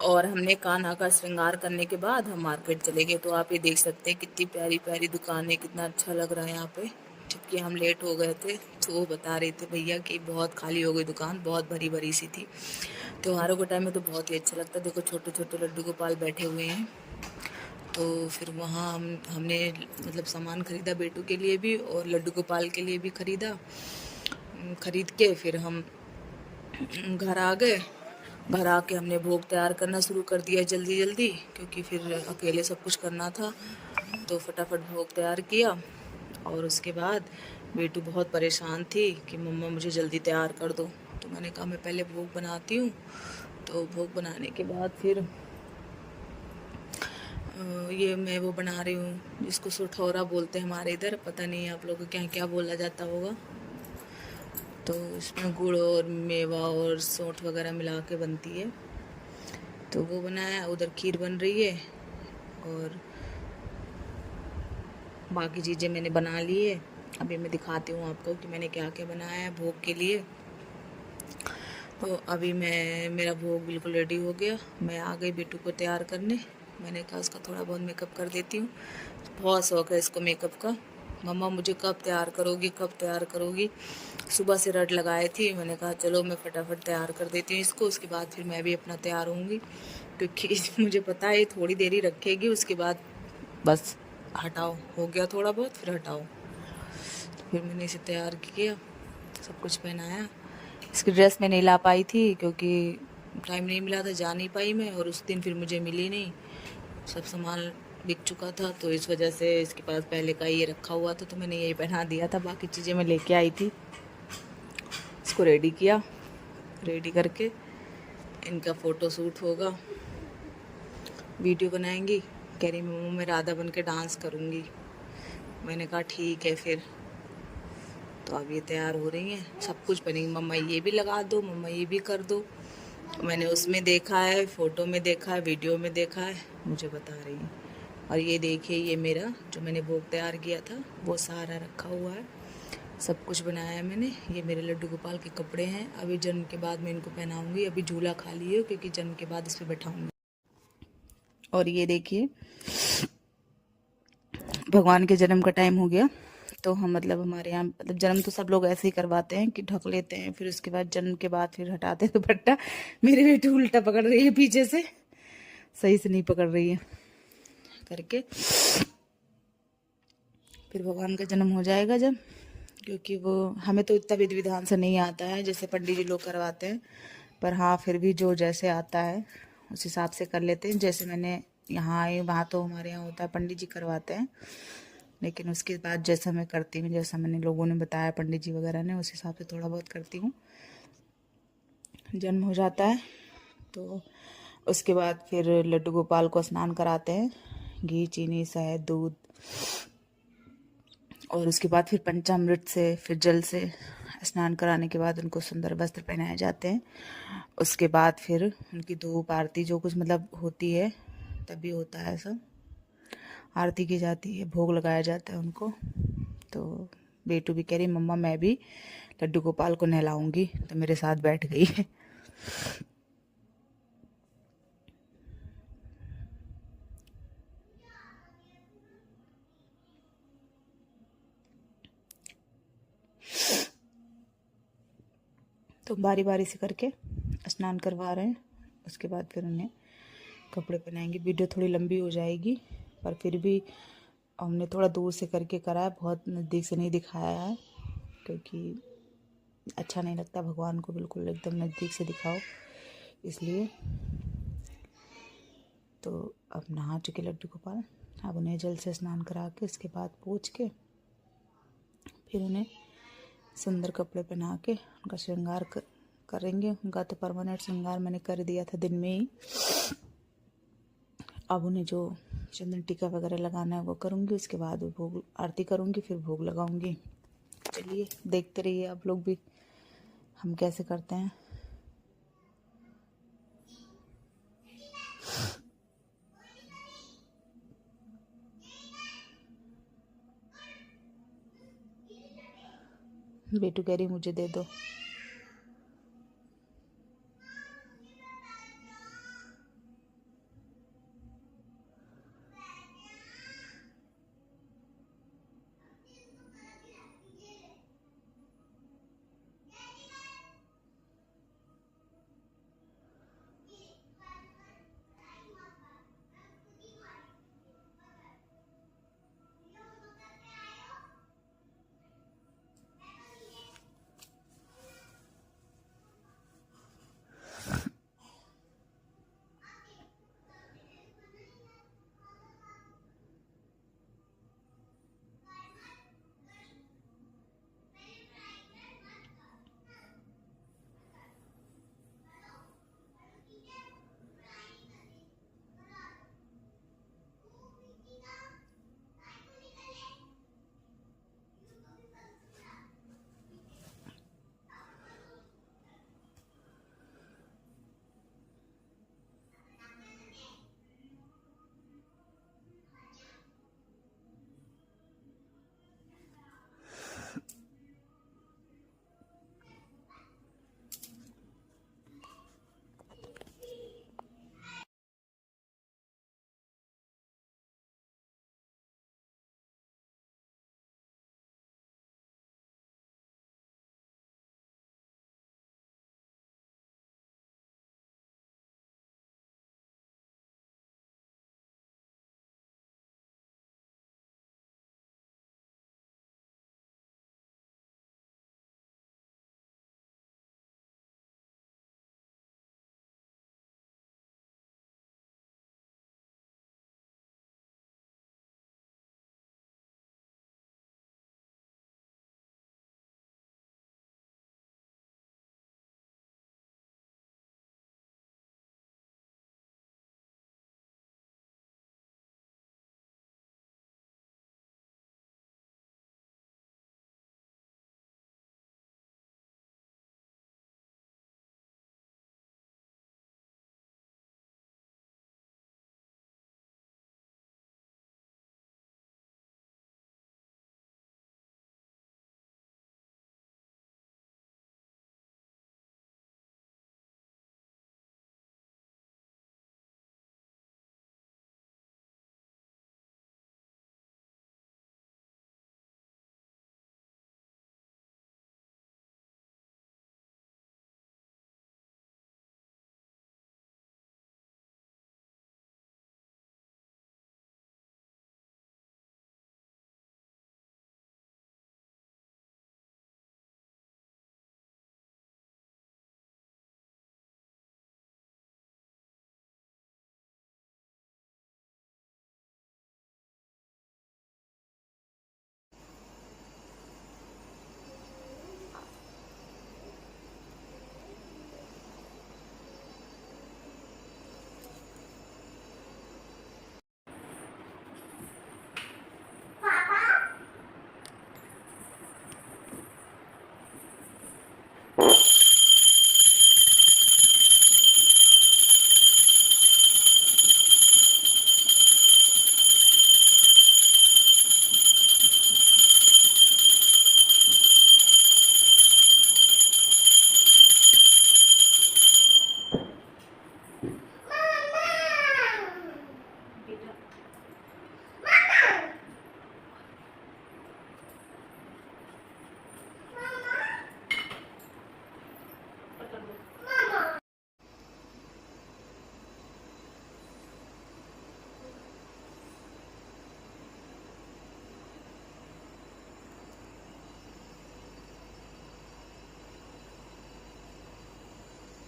और हमने कान्हा का श्रृंगार करने के बाद हम मार्केट चले गए। तो आप ये देख सकते हैं कितनी प्यारी प्यारी दुकानें, कितना अच्छा लग रहा है यहाँ पे। जबकि हम लेट हो गए थे तो वो बता रहे थे भैया कि बहुत खाली हो गई दुकान, बहुत भरी भरी सी थी। त्योहारों के टाइम में तो बहुत ही अच्छा लगता है। देखो छोटे छोटे लड्डू गोपाल बैठे हुए हैं। तो फिर वहाँ हमने मतलब सामान खरीदा बेटू के लिए भी और लड्डू गोपाल के लिए भी खरीदा। खरीद के फिर हम घर आ गए। घर आके हमने भोग तैयार करना शुरू कर दिया जल्दी जल्दी, क्योंकि फिर अकेले सब कुछ करना था। तो फटाफट भोग तैयार किया। और उसके बाद बेटू बहुत परेशान थी कि मम्मा मुझे जल्दी तैयार कर दो। तो मैंने कहा मैं पहले भोग बनाती हूँ। तो भोग बनाने के बाद फिर ये मैं वो बना रही हूँ जिसको सुठौरा बोलते हैं हमारे इधर, पता नहीं आप लोगों के यहाँ क्या बोला जाता होगा। तो इसमें गुड़ और मेवा और सौंठ वगैरह मिला के बनती है। तो वो बनाया, उधर खीर बन रही है और बाकी चीज़ें मैंने बना ली है। अभी मैं दिखाती हूँ आपको कि मैंने क्या क्या बनाया है भोग के लिए। तो अभी मेरा भोग बिल्कुल रेडी हो गया। मैं आ गई बेटू को तैयार करने। मैंने कहा उसका थोड़ा बहुत मेकअप कर देती हूँ। बहुत शौक है इसको मेकअप का। मम्मा मुझे कब तैयार करोगी, कब तैयार करोगी। सुबह से रट लगाए थी। मैंने कहा चलो मैं फटाफट तैयार कर देती हूँ इसको, उसके बाद फिर मैं भी अपना तैयार होंगी। क्योंकि मुझे पता है थोड़ी देर ही रखेगी, उसके बाद बस हटाओ, हो गया थोड़ा बहुत फिर हटाओ। तो फिर मैंने इसे तैयार किया, सब कुछ पहनाया। इसकी ड्रेस मैं नहीं ला पाई थी क्योंकि टाइम नहीं मिला था, जा नहीं पाई मैं। और उस दिन फिर मुझे मिली नहीं, सब सामान बिक चुका था। तो इस वजह से इसके पास पहले का ये रखा हुआ था तो मैंने यही पहना दिया था। बाकी चीज़ें मैं लेके आई थी। इसको रेडी किया, रेडी करके इनका फ़ोटो शूट होगा, वीडियो बनाएंगी। कह रही मम्मा मैं राधा बन के डांस करूँगी। मैंने कहा ठीक है फिर। तो अब ये तैयार हो रही हैं, सब कुछ बनेगी। मम्मा ये भी लगा दो, मम्मा ये भी कर दो। मैंने उसमें देखा है, फ़ोटो में देखा है, वीडियो में देखा है, मुझे बता रही हैं। और ये देखिए ये मेरा जो मैंने भोग तैयार किया था वो सारा रखा हुआ है, सब कुछ बनाया है मैंने। ये मेरे लड्डू गोपाल के कपड़े हैं। अभी जन्म के बाद मैं इनको पहनाऊँगी। अभी झूला खाली है क्योंकि जन्म के बाद इस पर बैठाऊँगी। और ये देखिए भगवान के जन्म का टाइम हो गया। तो हम मतलब हमारे यहाँ मतलब जन्म तो सब लोग ऐसे ही करवाते हैं कि ढक लेते हैं, फिर उसके बाद जन्म के बाद फिर हटाते हैं दुपट्टा। मेरी बेटी उल्टा पकड़ रही है पीछे से, सही से नहीं पकड़ रही है करके। फिर भगवान का जन्म हो जाएगा जब, क्योंकि वो हमें तो इतना विधि विधान से नहीं आता है जैसे पंडित जी लोग करवाते हैं। पर हाँ फिर भी जो जैसे आता है उस हिसाब से कर लेते हैं। जैसे मैंने यहाँ आई वहाँ तो हमारे यहाँ होता है पंडित जी करवाते हैं, लेकिन उसके बाद जैसा मैं करती हूँ, जैसा मैंने लोगों ने बताया पंडित जी वगैरह ने, उस हिसाब से थोड़ा बहुत करती हूँ। जन्म हो जाता है तो उसके बाद फिर लड्डू गोपाल को स्नान कराते हैं, घी चीनी शहद दूध। और उसके बाद फिर पंचामृत से फिर जल से स्नान कराने के बाद उनको सुंदर वस्त्र पहनाए जाते हैं। उसके बाद फिर उनकी धूप आरती जो कुछ मतलब होती है तभी होता है सब, आरती की जाती है, भोग लगाया जाता है उनको। तो बेटू भी कह रही मम्मा मैं भी लड्डू गोपाल को नहलाऊंगी, तो मेरे साथ बैठ गई है। तो बारी बारी से करके स्नान करवा रहे हैं। उसके बाद फिर उन्हें कपड़े पहनाएंगे। वीडियो थोड़ी लंबी हो जाएगी पर फिर भी हमने थोड़ा दूर से करके करा है, बहुत नज़दीक से नहीं दिखाया है क्योंकि अच्छा नहीं लगता भगवान को बिल्कुल एकदम नज़दीक से दिखाओ, इसलिए। तो अब नहा चुके लड्डू गोपाल, अब उन्हें जल से स्नान करा के उसके बाद पोंछ के फिर उन्हें सुंदर कपड़े पहना के उनका श्रृंगार करेंगे। उनका तो परमानेंट श्रृंगार मैंने कर दिया था दिन में ही। अब उन्हें जो चंदन टीका वगैरह लगाना है वो करूँगी, उसके बाद भोग आरती करूँगी, फिर भोग लगाऊंगी। चलिए देखते रहिए आप लोग भी हम कैसे करते हैं। बेटू कह रही मुझे दे दो।